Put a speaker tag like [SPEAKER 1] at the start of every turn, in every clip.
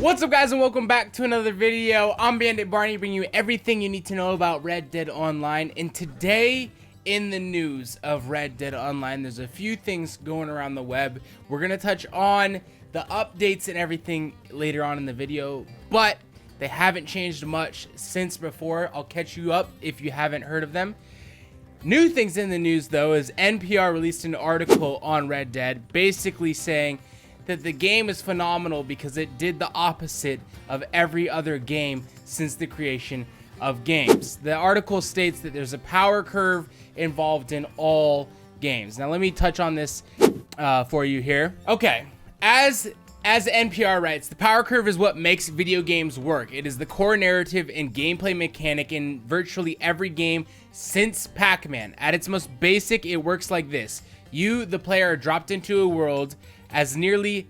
[SPEAKER 1] What's up, guys, and welcome back to another video. I'm Bandit Barney, bringing you everything you need to know about Red Dead Online. And today in the news of Red Dead Online, there's a few things going around the web. We're gonna touch on the updates and everything later on in the video, but they haven't changed much since before. I'll catch you up if you haven't heard of them. New things in the news, though, is NPR released an article on Red Dead basically saying that the game is phenomenal because it did the opposite of every other game since the creation of games. The article states that there's a power curve involved in all games. Now let me touch on this for you here. Okay, as NPR writes, the power curve is what makes video games work. It is the core narrative and gameplay mechanic in virtually every game since Pac-Man. At its most basic, it works like this. You, the player, are dropped into a world as nearly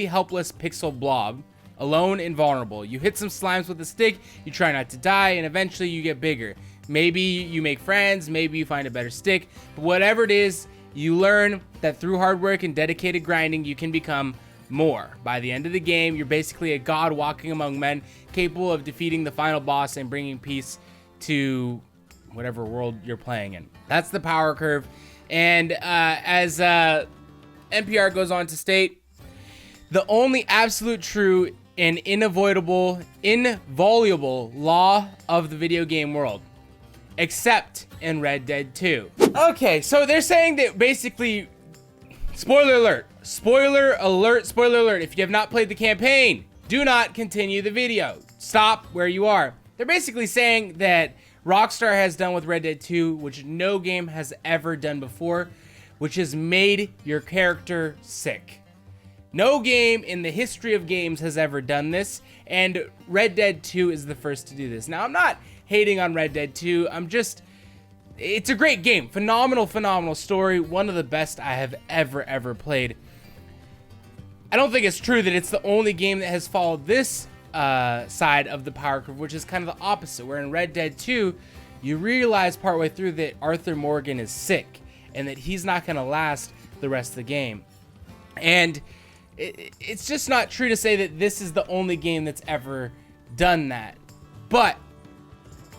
[SPEAKER 1] helpless pixel blob, alone and vulnerable. You hit some slimes with a stick, you try not to die, and eventually you get bigger. Maybe you make friends, maybe you find a better stick, but whatever it is, you learn that through hard work and dedicated grinding, you can become more. By the end of the game, you're basically a god walking among men, capable of defeating the final boss and bringing peace to whatever world you're playing in. That's the power curve. And as NPR goes on to state, the only absolute true and inviolable law of the video game world, except in Red Dead 2. Okay, so they're saying that basically, spoiler alert, spoiler alert, spoiler alert, if you have not played the campaign, do not continue the video. Stop where you are. They're basically saying that Rockstar has done with Red Dead 2, which no game has ever done before, which has made your character sick. No game in the history of games has ever done this, and Red Dead 2 is the first to do this. Now, I'm not hating on Red Dead 2, it's a great game. Phenomenal story, one of the best I have ever played. I don't think it's true that it's the only game that has followed this side of the power curve, which is kind of the opposite, where in Red Dead 2, you realize partway through that Arthur Morgan is sick, and that he's not going to last the rest of the game. And it's just not true to say that this is the only game that's ever done that. But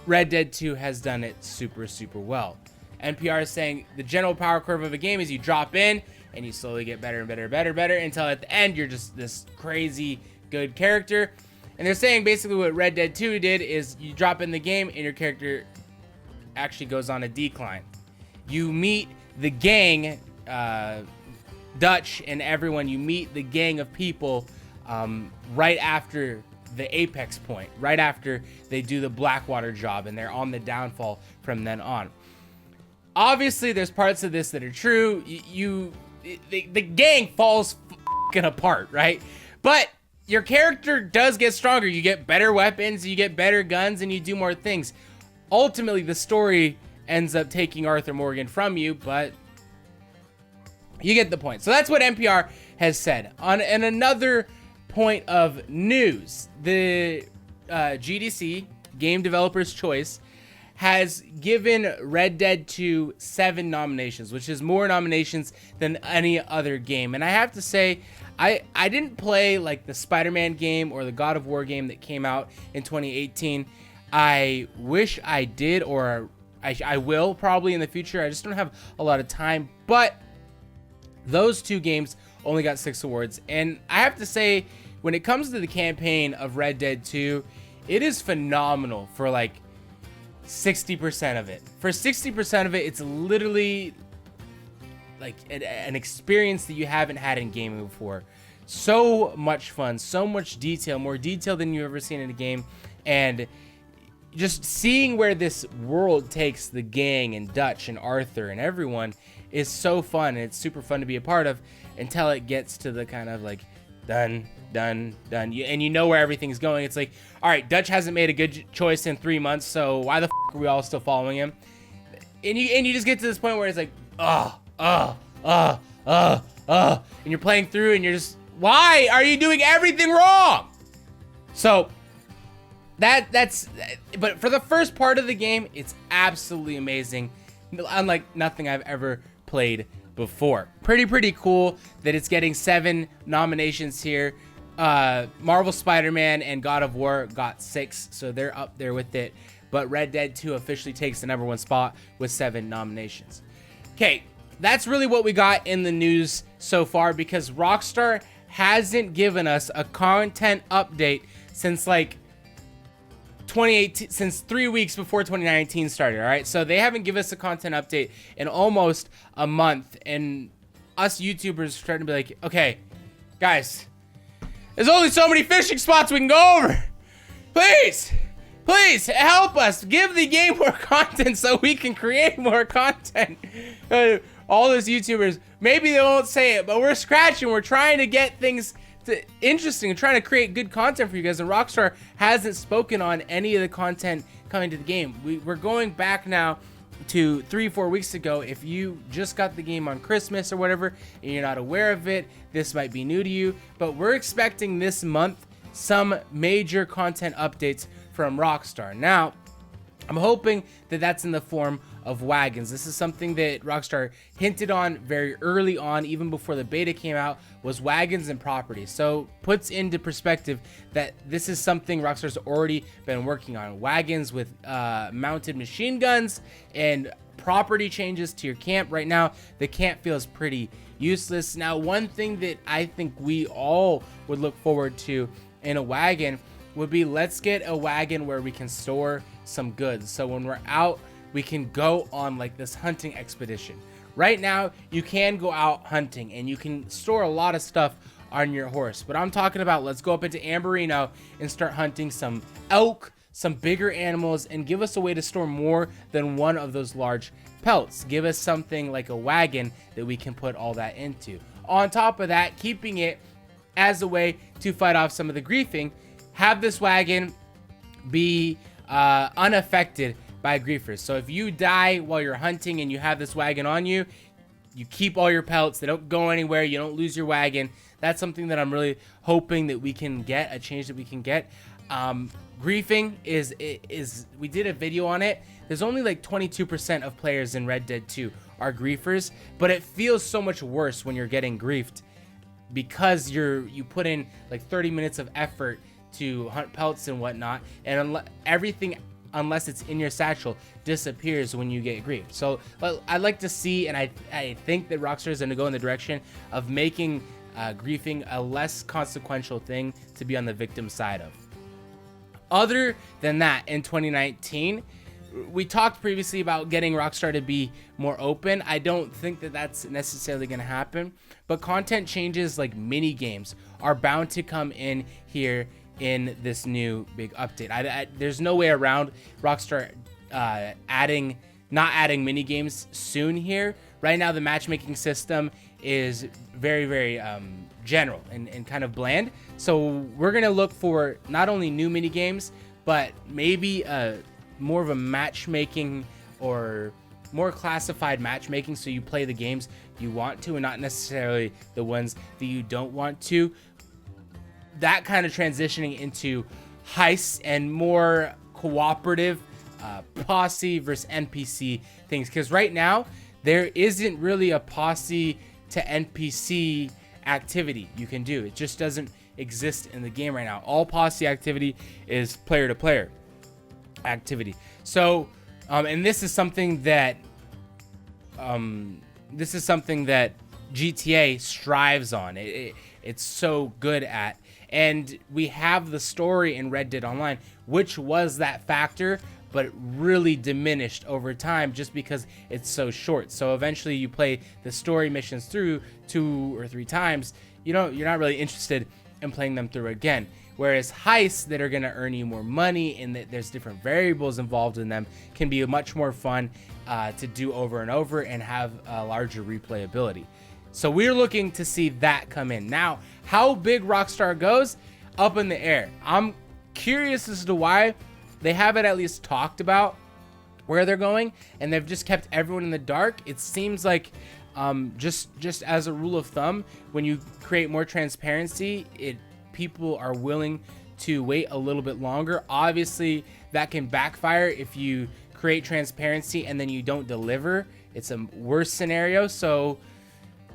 [SPEAKER 1] Red Dead 2 has done it super well. NPR is saying the general power curve of a game is you drop in, and you slowly get better and better until at the end, you're just this crazy good character. And they're saying basically what Red Dead 2 did is you drop in the game, and your character actually goes on a decline. You meet the gang, Dutch and everyone, you meet the gang of people right after the apex point, right after they do the Blackwater job, and they're on the downfall from then on. Obviously, there's parts of this that are true. The gang falls f***ing apart, right? But your character does get stronger. You get better weapons, you get better guns, and you do more things. Ultimately, the story ends up taking Arthur Morgan from you, but you get the point. So that's what NPR has said. And another point of news, the GDC, Game Developers Choice, has given Red Dead 2 7 nominations, which is more nominations than any other game. And I have to say, I didn't play like the Spider-Man game or the God of War game that came out in 2018. I wish I did, or I will probably in the future. I just don't have a lot of time. But those two games only got 6 awards. And I have to say, when it comes to the campaign of Red Dead 2, it is phenomenal for like 60% of it. For 60% of it, it's literally like an experience that you haven't had in gaming before. So much fun, so much detail, more detail than you've ever seen in a game. And just seeing where this world takes the gang and Dutch and Arthur and everyone is so fun. And it's super fun to be a part of until it gets to the kind of like done. And you know where everything's going. It's like, all right, Dutch hasn't made a good choice in 3 months, so why the f are we all still following him? And you just get to this point where it's like, and you're playing through and you're just, why are you doing everything wrong? So that's, but for the first part of the game, it's absolutely amazing. Unlike nothing I've ever played before. Pretty cool that it's getting 7 nominations here. Marvel Spider-Man and God of War got 6, so they're up there with it. But Red Dead 2 officially takes the #1 spot with 7 nominations. Okay, that's really what we got in the news so far, because Rockstar hasn't given us a content update since like 2018, since 3 weeks before 2019 started. All right, so they haven't given us a content update in almost a month, and us YouTubers are starting to be like, okay, guys, there's only so many fishing spots we can go over. Please help us. Give the game more content so we can create more content. All those YouTubers, maybe they won't say it, but we're scratching. We're trying to get things interesting and trying to create good content for you guys. And Rockstar hasn't spoken on any of the content coming to the game. We're going back now to 3-4 weeks ago. If you just got the game on Christmas or whatever and you're not aware of it, this might be new to you. But we're expecting this month some major content updates from Rockstar. Now, I'm hoping that that's in the form of wagons. This is something that Rockstar hinted on very early on, even before the beta came out, was wagons and properties. So puts into perspective that this is something Rockstar's already been working on. Wagons with mounted machine guns and property changes to your camp. Right now, the camp feels pretty useless. Now, one thing that I think we all would look forward to in a wagon would be, let's get a wagon where we can store some goods. So when we're out, we can go on like this hunting expedition. Right now, you can go out hunting and you can store a lot of stuff on your horse. But I'm talking about, let's go up into Amberino and start hunting some elk, some bigger animals, and give us a way to store more than one of those large pelts. Give us something like a wagon that we can put all that into. On top of that, keeping it as a way to fight off some of the griefing, have this wagon be unaffected by griefers. So if you die while you're hunting and you have this wagon on you, you keep all your pelts. They don't go anywhere. You don't lose your wagon. That's something that I'm really hoping that we can get, a change that we can get. Griefing is we did a video on it. There's only like 22% of players in Red Dead 2 are griefers, but it feels so much worse when you're getting griefed, because you put in like 30 minutes of effort to hunt pelts and whatnot, and everything, unless it's in your satchel, disappears when you get griefed. So I'd like to see, and I think that Rockstar is going to go in the direction of making griefing a less consequential thing to be on the victim side of. Other than that, in 2019, we talked previously about getting Rockstar to be more open. I don't think that that's necessarily going to happen, but content changes like mini games are bound to come in here in this new big update. There's no way around Rockstar not adding mini games soon here. Right now, the matchmaking system is very, very general and kind of bland. So we're gonna look for not only new mini games, but maybe more of a matchmaking or more classified matchmaking, so you play the games you want to and not necessarily the ones that you don't want to. That kind of transitioning into heists and more cooperative posse versus NPC things, because right now there isn't really a posse to NPC activity you can do. It just doesn't exist in the game right now. All posse activity is player to player activity. So and this is something that GTA strives on. It's so good at. And we have the story in Red Dead Online, which was that factor, but really diminished over time just because it's so short. So eventually you play the story missions through 2 or 3 times, you're not really interested in playing them through again. Whereas heists that are going to earn you more money and that there's different variables involved in them can be much more fun to do over and over and have a larger replayability. So we're looking to see that come in. Now, how big Rockstar goes, up in the air. I'm curious as to why they haven't at least talked about where they're going, and they've just kept everyone in the dark. It seems like just as a rule of thumb, when you create more transparency, people are willing to wait a little bit longer. Obviously, that can backfire if you create transparency and then you don't deliver. It's a worse scenario. So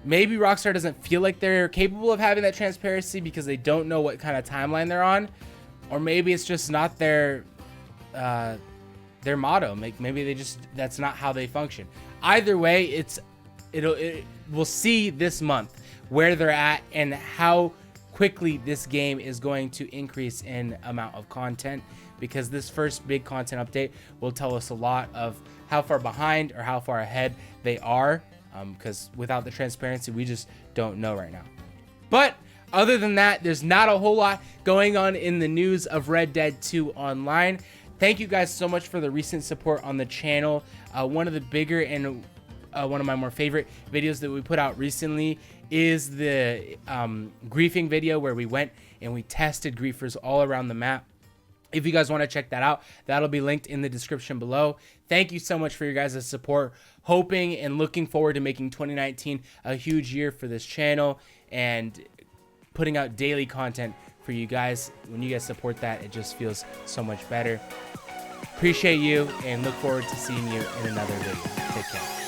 [SPEAKER 1] maybe Rockstar doesn't feel like they're capable of having that transparency because they don't know what kind of timeline they're on, or maybe it's just not their motto. Maybe they just, that's not how they function. Either way, we'll see this month where they're at and how quickly this game is going to increase in amount of content, because this first big content update will tell us a lot of how far behind or how far ahead they are, because without the transparency, we just don't know right now. But other than that, there's not a whole lot going on in the news of Red Dead 2 Online. Thank you guys so much for the recent support on the channel. One of the bigger and one of my more favorite videos that we put out recently is the griefing video, where we went and we tested griefers all around the map. If you guys want to check that out, that'll be linked in the description below. Thank you so much for your guys' support. Hoping and looking forward to making 2019 a huge year for this channel and putting out daily content for you guys. When you guys support that, it just feels so much better. Appreciate you and look forward to seeing you in another video. Take care.